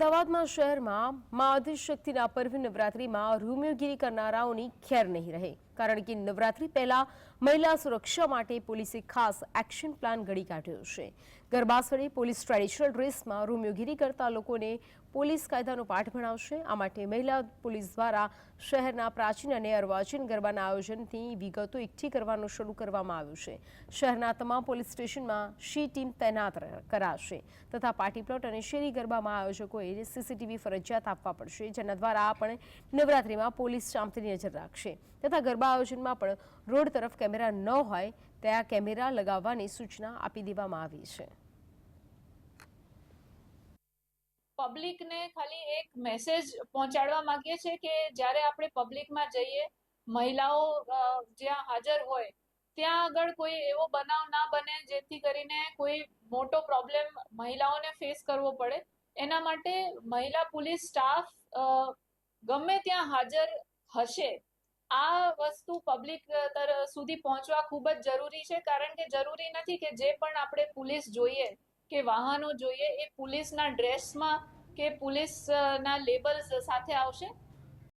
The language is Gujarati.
અમદાવાદમાં શહેરમાં મા આદિશક્તિના પર્વ નવરાત્રિમાં રોમિયોગીરી કરનારાઓની ખેર નહીં રહે, કારણ કે નવરાત્રિ પહેલા મહિલા સુરક્ષા માટે પોલીસે ખાસ એક્શન પ્લાન ઘડી કાઢ્યો છે। ગરબા સ્થળે પોલીસ ટ્રેડિશનલ ડ્રેસમાં રોમિયોગીરી કરતા લોકોને પોલીસ કાયદાનો પાઠ ભણાવશે। આ માટે મહિલા પોલીસ દ્વારા શહેરના પ્રાચીન અને અર્વાચીન ગરબાના આયોજનની વિગતો એકઠી કરવાનું શરૂ કરવામાં આવ્યું છે। શહેરના તમામ પોલીસ સ્ટેશનમાં શી ટીમ તૈનાત કરાશે તથા પાર્ટી પ્લોટ અને શેરી ગરબામાં આયોજકોએ સીસીટીવી ફરજિયાત આપવા પડશે, જેના દ્વારા આપણે નવરાત્રિમાં પોલીસ ચાંપતી નજર રાખશે તથા ગરબા આયોજનમાં પણ રોડ તરફ કેમેરા ન હોય ત્યાં કેમેરા લગાવવાની સૂચના આપી દેવામાં આવી છે। પબ્લિકને ખાલી એક મેસેજ પહોંચાડવા માંગીએ છીએ કે જ્યારે આપણે પબ્લિકમાં જઈએ, મહિલાઓ જ્યાં હાજર હોય ત્યાં આગળ કોઈ એવો બનાવ ના બને જેથી કરીને કોઈ મોટો પ્રોબ્લેમ મહિલાઓને ફેસ કરવો પડે। એના માટે મહિલા પોલીસ સ્ટાફ ગમે ત્યાં હાજર હશે। આ વસ્તુ પબ્લિક સુધી પહોંચવા ખૂબ જ જરૂરી છે, કારણ કે જરૂરી નથી કે જે પણ આપણે પોલીસ જોઈએ કે વાહનો જોઈએ એ પોલીસના ડ્રેસમાં કે પોલીસના લેબલ્સ સાથે આવશે।